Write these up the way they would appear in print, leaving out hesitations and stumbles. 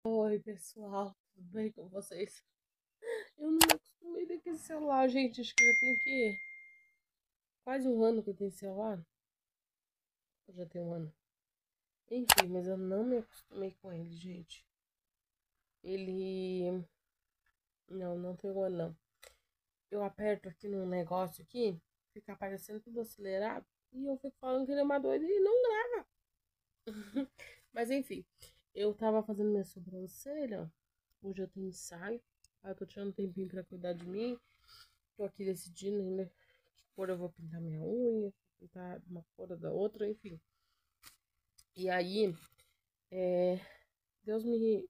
Oi, pessoal, tudo bem com vocês? Eu não me acostumei com esse celular, gente. Acho que já tem que quase um ano que eu tenho esse celular. Ou já tem um ano. Enfim, mas eu não me acostumei com ele, gente. Ele. Não tem um ano, não. Eu aperto aqui no negócio aqui, fica aparecendo tudo acelerado. E eu fico falando que ele é uma doida e não grava. Mas enfim, eu tava fazendo minha sobrancelha. Hoje eu tenho ensaio. Aí eu tô tirando um tempinho pra cuidar de mim. Tô aqui decidindo ainda que cor eu vou pintar minha unha, pintar de uma cor ou da outra, enfim. E aí, é, Deus me.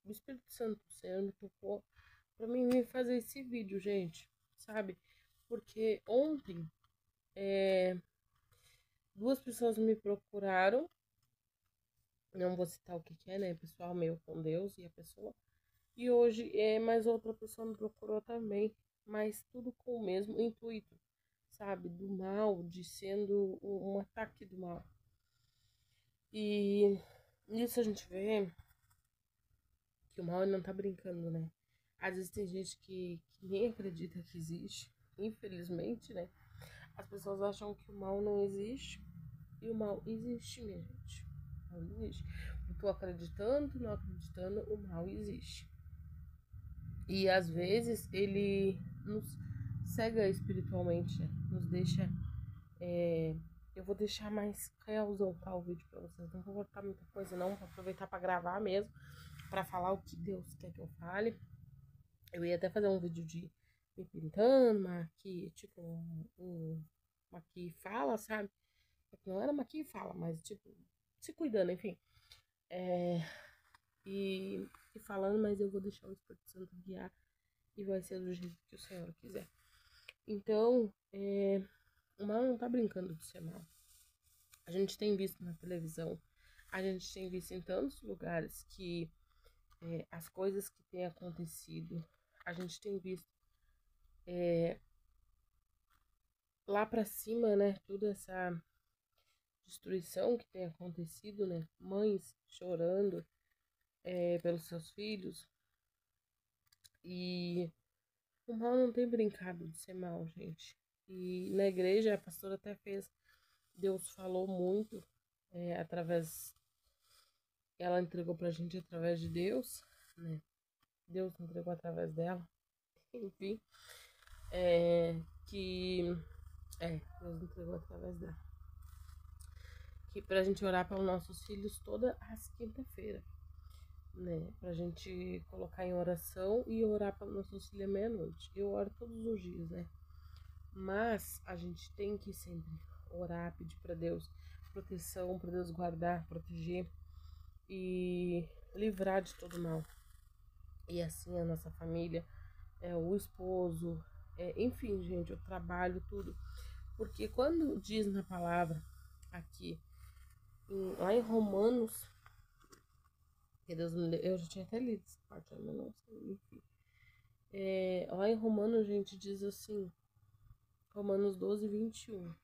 O Espírito Santo, o Senhor me tocou pra mim vir fazer esse vídeo, gente, sabe? Porque ontem, duas pessoas me procuraram, não vou citar o que que é, né? Pessoal meu com Deus e a pessoa. E hoje, mais outra pessoa me procurou também, mas tudo com o mesmo intuito, sabe? Do mal, de sendo um ataque do mal. E nisso a gente vê que o mal não tá brincando, né? Às vezes tem gente que nem acredita que existe, infelizmente, né? As pessoas acham que o mal não existe e o mal existe, minha gente. O mal existe. Eu tô acreditando, não acreditando, o mal existe. E às vezes ele nos cega espiritualmente, né? Nos deixa. é, Eu vou deixar mais realzão tá, o vídeo pra vocês. Não vou botar muita coisa, não. Vou aproveitar pra gravar mesmo. Pra falar o que Deus quer que eu fale. Eu ia até fazer um vídeo de me pintando, tipo, uma que fala, sabe? Não era uma que fala, mas tipo, se cuidando, enfim. É, e falando, mas eu vou deixar o Espírito Santo guiar e vai ser do jeito que o Senhor quiser. Então, o mal não tá brincando de ser mal. A gente tem visto na televisão, a gente tem visto em tantos lugares que as coisas que têm acontecido, a gente tem visto lá pra cima, né, toda essa destruição que tem acontecido, né, mães chorando pelos seus filhos, e o mal não tem brincado de ser mal, gente. E na igreja a pastora até fez, Deus falou muito através, ela entregou pra gente através de Deus, né, Deus entregou através dela, enfim, que Deus entregou através dela. Que pra gente orar pelos nossos filhos toda as quinta-feira, né? Pra gente colocar em oração e orar pelos nossos filhos à meia-noite. Eu oro todos os dias, né? Mas a gente tem que sempre orar, pedir para Deus proteção, para Deus guardar, proteger e livrar de todo mal. E assim a nossa família, o esposo, enfim, gente, o trabalho, tudo. Porque quando diz na palavra aqui, lá em Romanos, que Deus me deu, eu já tinha até lido essa parte, mas não sei, enfim. Lá em Romanos, gente, diz assim, Romanos 12, 21.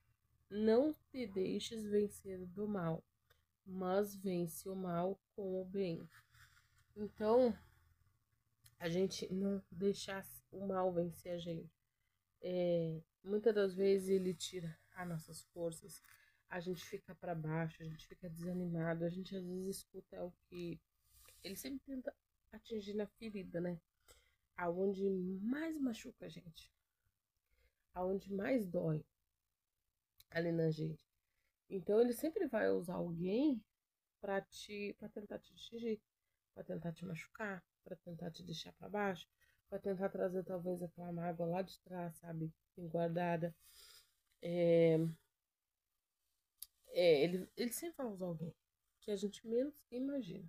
Não te deixes vencer do mal, mas vence o mal com o bem. Então, a gente não deixar o mal vencer a gente. Muitas das vezes ele tira as nossas forças, a gente fica para baixo, a gente fica desanimado, a gente às vezes escuta o que ele sempre tenta atingir na ferida, né? Aonde mais machuca a gente, aonde mais dói ali na gente. Então ele sempre vai usar alguém para tentar te atingir, para tentar te machucar, para tentar te deixar para baixo, para tentar trazer talvez aquela mágoa lá de trás, sabe, guardada. É, ele sempre vai usar alguém que a gente menos imagina,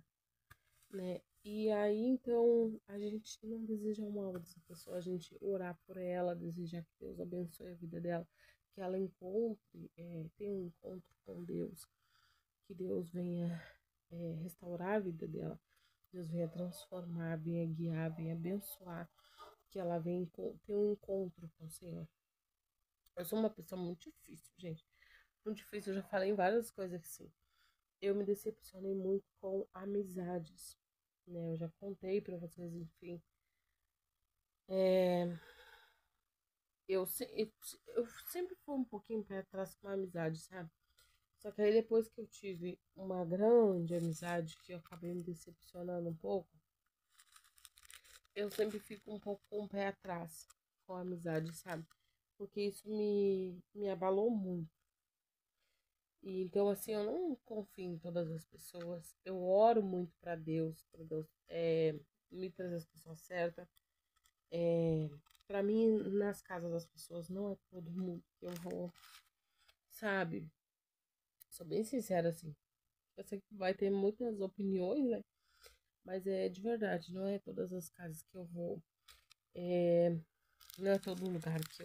né? E aí, então, a gente não deseja o mal dessa pessoa, a gente orar por ela, desejar que Deus abençoe a vida dela, que ela encontre, tenha um encontro com Deus, que Deus venha restaurar a vida dela, Deus venha transformar, venha guiar, venha abençoar, que ela venha ter um encontro com o Senhor. Eu sou uma pessoa muito difícil, gente. Muito difícil, eu já falei em várias coisas assim. Eu me decepcionei muito com amizades. né? Eu já contei pra vocês, enfim. É, eu sempre fui um pouquinho pra trás com a amizade, sabe? Só que aí depois que eu tive uma grande amizade, que eu acabei me decepcionando um pouco, eu sempre fico um pouco com o pé atrás com a amizade, sabe? Porque isso me abalou muito. E então, assim, eu não confio em todas as pessoas. Eu oro muito pra Deus me trazer as pessoas certas. É, pra mim, nas casas das pessoas, não é todo mundo que eu vou, sabe? Sou bem sincera, assim. Eu sei que vai ter muitas opiniões, né? Mas é de verdade, não é todas as casas que eu vou. É, não é todo lugar que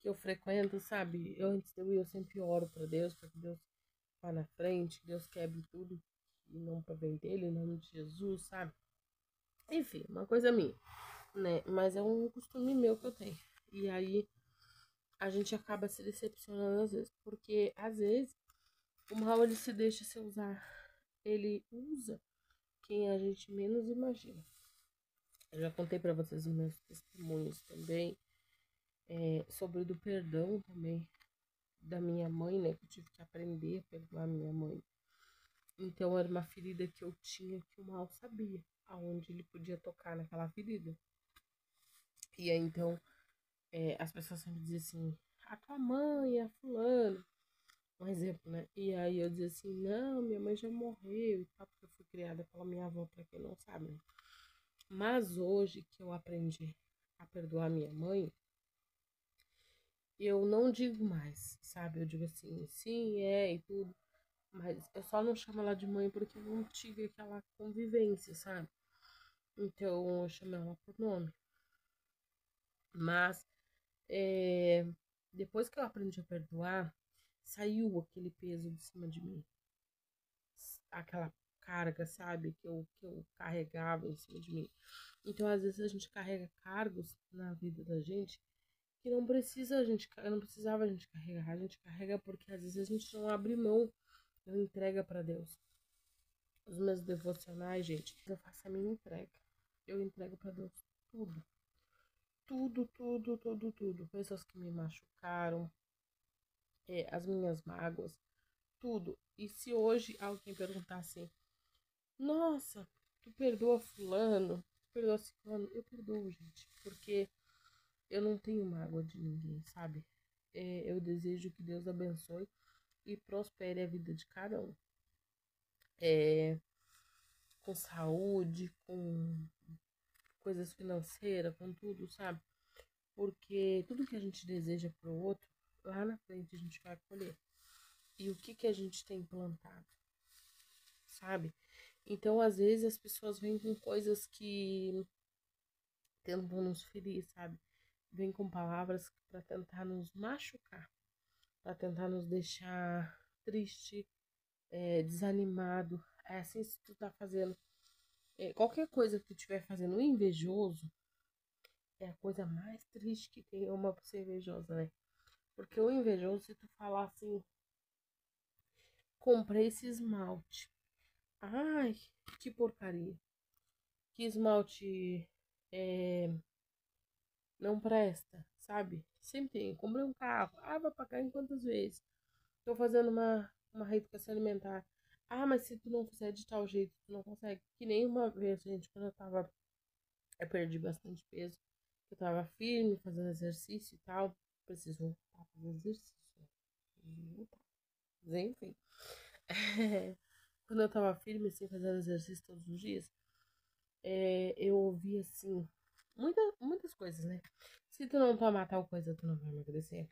eu frequento, sabe? Eu antes de eu ir, eu sempre oro pra Deus, para que Deus vá na frente, que Deus quebre tudo e não provém dele, em nome de Jesus, sabe? Enfim, uma coisa minha, né? Mas é um costume meu que eu tenho. E aí a gente acaba se decepcionando às vezes, porque às vezes o mal ele se deixa se usar. Ele usa quem a gente menos imagina. Eu já contei pra vocês os meus testemunhos também, sobre o do perdão também da minha mãe, né? Que eu tive que aprender a perdoar minha mãe. Então era uma ferida que eu tinha que o mal sabia aonde ele podia tocar naquela ferida. E aí então as pessoas sempre diziam assim, a tua mãe, a fulana, um exemplo, né? E aí eu dizia assim, não, minha mãe já morreu e tal, porque eu fui criada pela minha avó, pra quem não sabe, né? Mas hoje que eu aprendi a perdoar minha mãe, eu não digo mais, sabe? Eu digo assim, sim, e tudo. Mas eu só não chamo ela de mãe porque eu não tive aquela convivência, sabe? Então eu chamo ela por nome. Mas é, depois que eu aprendi a perdoar, saiu aquele peso de cima de mim. Aquela carga, sabe? Que eu carregava em cima de mim. Então, às vezes, a gente carrega cargos na vida da gente que não precisava a gente carregar. A gente carrega porque às vezes a gente não abre mão, não entrega para Deus. Os meus devocionais, gente, eu faço a minha entrega. Eu entrego para Deus tudo. Tudo, tudo, tudo, tudo. Pessoas que me machucaram, as minhas mágoas, tudo. E se hoje alguém perguntar assim, nossa, tu perdoa fulano, tu perdoa ciclano, eu perdoo, gente. Porque eu não tenho mágoa de ninguém, sabe? Eu desejo que Deus abençoe e prospere a vida de cada um. É, com saúde, com coisas financeiras, com tudo, sabe? Porque tudo que a gente deseja pro outro, lá na frente a gente vai colher. E o que que a gente tem plantado, sabe? Então, às vezes, as pessoas vêm com coisas que tentam nos ferir, sabe? Vêm com palavras para tentar nos machucar, para tentar nos deixar triste, desanimado. É assim, se tu tá fazendo qualquer coisa que tu estiver fazendo, o invejoso é a coisa mais triste que tem uma pessoa invejosa, né? Porque o invejoso, se tu falar assim, comprei esse esmalte. Ai, que porcaria. Que esmalte é, não presta, sabe? Sempre tem. Comprei um carro. Ah, vai pagar em quantas vezes? Tô fazendo uma reeducação alimentar. Ah, mas se tu não fizer de tal jeito, tu não consegue. Que nem uma vez, gente, quando eu perdi bastante peso. Eu tava firme, fazendo exercício e tal. Preciso voltar a fazer exercício. Voltar. Mas enfim. Quando eu tava firme, assim, fazendo exercício todos os dias, eu ouvi, assim, muitas coisas, né? Se tu não tomar tal coisa, tu não vai emagrecer.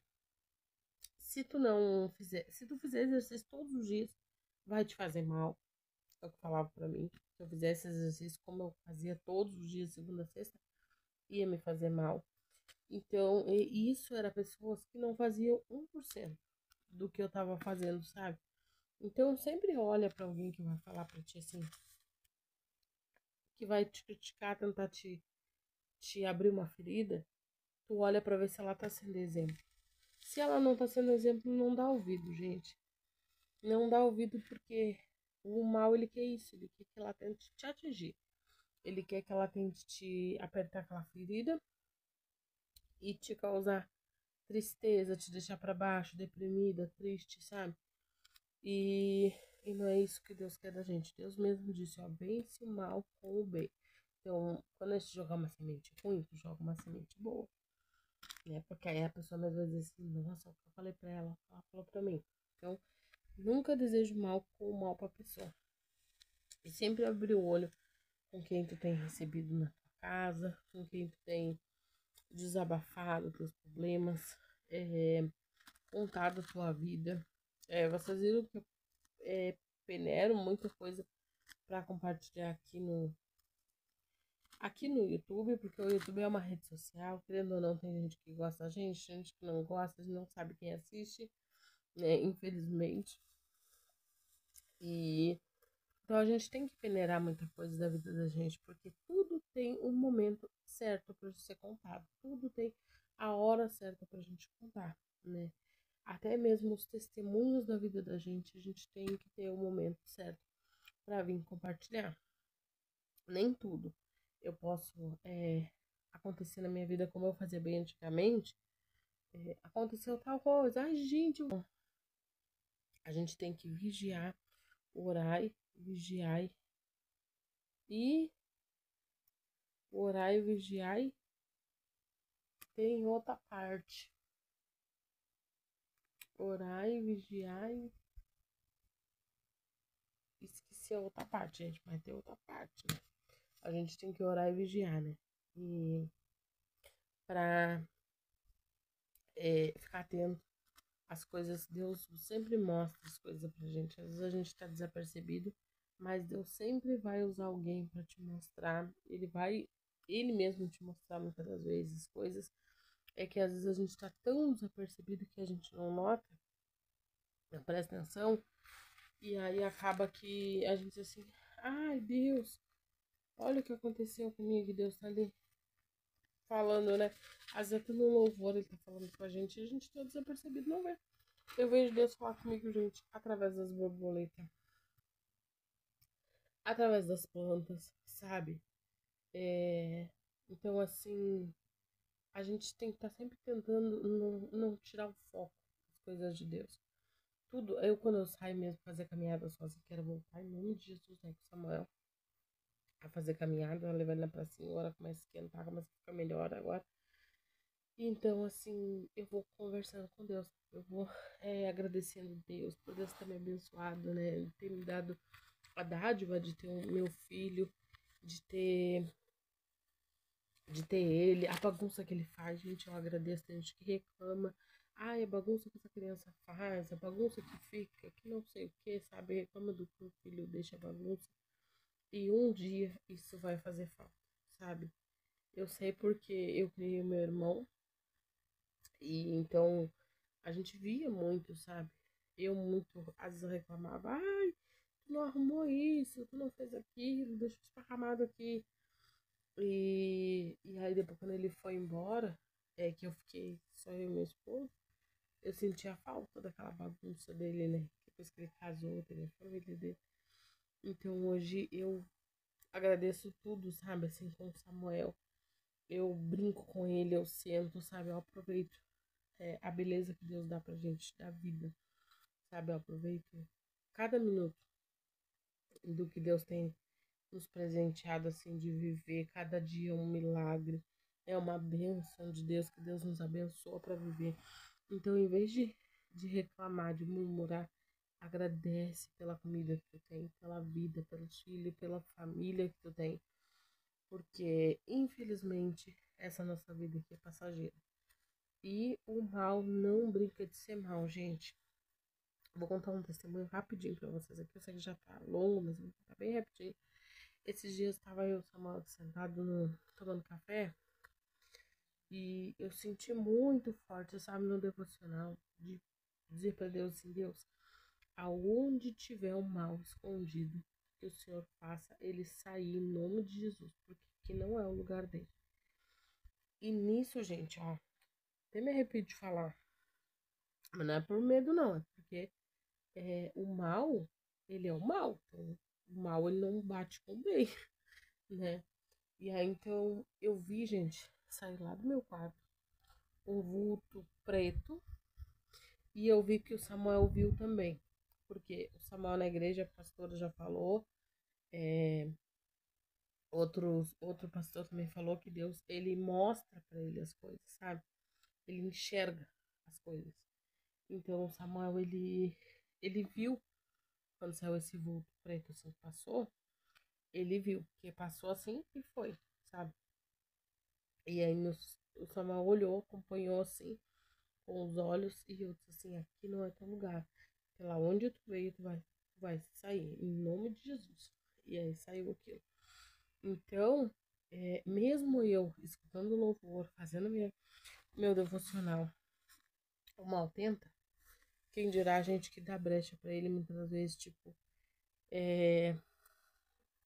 Se tu fizer exercício todos os dias, vai te fazer mal. É o que falava pra mim. Se eu fizesse exercício como eu fazia todos os dias, segunda a sexta, ia me fazer mal. Então, isso era pessoas que não faziam 1% do que eu tava fazendo, sabe? Então, sempre olha pra alguém que vai falar pra ti assim, que vai te criticar, tentar te abrir uma ferida. Tu olha pra ver se ela tá sendo exemplo. Se ela não tá sendo exemplo, não dá ouvido, gente. Não dá ouvido porque O mal, ele quer isso, ele quer que ela tente te atingir. Ele quer que ela tente te apertar aquela ferida e te causar tristeza, te deixar para baixo, deprimida, triste, sabe? E, e não é isso que Deus quer da gente. Deus mesmo disse, ó, vence o mal com o bem. Então, quando a gente jogar uma semente ruim, tu joga uma semente boa, né? Porque aí a pessoa mesmo vai dizer assim, nossa, o que eu falei pra ela, ela falou pra mim. Então, nunca desejo mal com o mal pra pessoa. E sempre abrir o olho com quem tu tem recebido na tua casa, com quem tu tem desabafado teus problemas, contado a tua vida. Vocês viram que eu peneiro muita coisa para compartilhar aqui no YouTube, porque o YouTube é uma rede social, querendo ou não, tem gente que gosta da gente que não gosta, a gente não sabe quem assiste, né, infelizmente. E então a gente tem que peneirar muita coisa da vida da gente, porque tudo tem um momento certo para ser contado, tudo tem a hora certa pra gente contar, né? Até mesmo os testemunhos da vida da gente, a gente tem que ter o momento certo para vir compartilhar. Nem tudo eu posso acontecer na minha vida como eu fazia bem antigamente. Aconteceu tal coisa, ai gente, a gente tem que vigiar, vigiar e vigiar. Tem outra parte. Orai, vigiai. Esqueci a outra parte, gente, mas tem outra parte, né? A gente tem que orar e vigiar, né? E pra ficar atento às coisas, Deus sempre mostra as coisas pra gente. Às vezes a gente tá desapercebido, mas Deus sempre vai usar alguém pra te mostrar. Ele mesmo te mostrar muitas das vezes coisas. É que às vezes a gente tá tão desapercebido que a gente não nota, não presta atenção. E aí acaba que a gente assim, ai Deus, olha o que aconteceu comigo, e Deus tá ali falando, né? Às vezes no louvor ele tá falando com a gente e a gente tá desapercebido, não vê. Eu vejo Deus falar comigo, gente, através das borboletas, através das plantas, sabe? Então, assim, a gente tem que estar sempre tentando não tirar o foco das coisas de Deus. Tudo, eu quando eu saio mesmo fazer caminhada sozinha, quero voltar em nome de Jesus, né, com o Samuel, a fazer caminhada, levando ele pra cima, agora começa a esquentar, começa a ficar melhor agora. Então, assim, eu vou conversando com Deus, eu vou agradecendo a Deus por Deus ter me abençoado, né, Ele ter me dado a dádiva de ter meu filho, de ter, de ter ele, a bagunça que ele faz, gente, eu agradeço, tem gente que reclama, ai, a bagunça que essa criança faz, a bagunça que fica, que não sei o que, sabe, reclama do que o filho deixa a bagunça, e um dia isso vai fazer falta, sabe, eu sei porque eu criei o meu irmão, e então a gente via muito, sabe, eu muito, às vezes eu reclamava, ai, tu não arrumou isso, tu não fez aquilo, deixa esparramado aqui. E aí depois quando ele foi embora, que eu fiquei só eu e meu esposo, eu senti a falta daquela bagunça dele, né? Depois que ele casou, teve a família dele. Então hoje eu agradeço tudo, sabe, assim, com o Samuel. Eu brinco com ele, eu sento, sabe, eu aproveito a beleza que Deus dá pra gente da vida, sabe, eu aproveito cada minuto do que Deus tem nos presenteado assim de viver cada dia um milagre. É uma bênção de Deus que Deus nos abençoa para viver. Então, em vez de reclamar, de murmurar, agradece pela comida que tu tem, pela vida, pelos filhos, pela família que tu tem. Porque, infelizmente, essa nossa vida aqui é passageira. E o mal não brinca de ser mal, gente. Vou contar um testemunho rapidinho pra vocês aqui. Eu sei que já tá longo, mas vou contar bem rapidinho. Esses dias estava eu e o Samuel sentado tomando café e eu senti muito forte, sabe, no devocional, de dizer para Deus assim, Deus, aonde tiver o mal escondido, que o Senhor faça ele sair em nome de Jesus, porque aqui não é o lugar dele. E nisso, gente, ó, até me arrepio de falar, mas não é por medo não, é porque o mal, ele é o mal. Então, o mal, ele não bate com o bem, né? E aí, então, eu vi, gente, sair lá do meu quarto um vulto preto. E eu vi que o Samuel viu também. Porque o Samuel na igreja, a pastora já falou. É, outro pastor também falou que Deus, ele mostra para ele as coisas, sabe? Ele enxerga as coisas. Então, o Samuel, ele viu quando saiu esse vulto preto assim, passou. Ele viu, que passou assim e foi, sabe? E aí o Samuel olhou, acompanhou assim, com os olhos, e eu disse assim, aqui não é teu lugar. Pela onde tu veio, tu vai sair, em nome de Jesus. E aí saiu aquilo. Então, mesmo eu escutando louvor, fazendo meu devocional, o mal tenta, quem dirá a gente que dá brecha pra ele muitas vezes, tipo,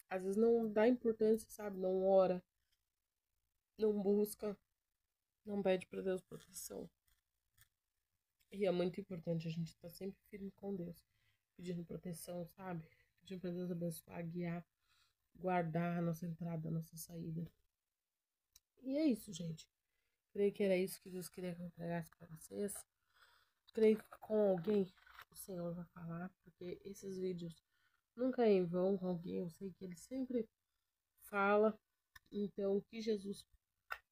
às vezes não dá importância, sabe? Não ora, não busca, não pede pra Deus proteção. E é muito importante a gente estar sempre firme com Deus, pedindo proteção, sabe? Pedindo pra Deus abençoar, guiar, guardar a nossa entrada, a nossa saída. E é isso, gente. Creio que era isso que Deus queria que eu entregasse pra vocês. Creio que com alguém o Senhor vai falar, porque esses vídeos nunca é em vão com alguém. Eu sei que Ele sempre fala. Então, que Jesus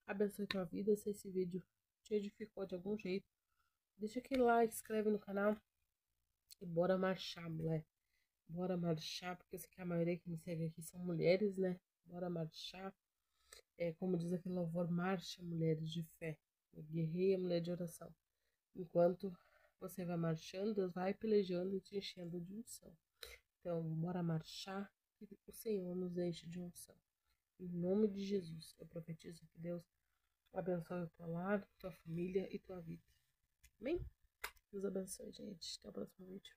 abençoe tua vida. Se esse vídeo te edificou de algum jeito, deixa aquele like, inscreve no canal e bora marchar, mulher. Bora marchar, porque eu sei que a maioria que me segue aqui são mulheres, né? Bora marchar. Como diz aquele louvor, marcha, mulheres de fé. Guerreia, mulher de oração. Enquanto você vai marchando, Deus vai pelejando e te enchendo de unção. Então, bora marchar, que o Senhor nos enche de unção. Em nome de Jesus, eu profetizo que Deus abençoe o teu lado, tua família e tua vida. Amém? Deus abençoe, gente. Até o próximo vídeo.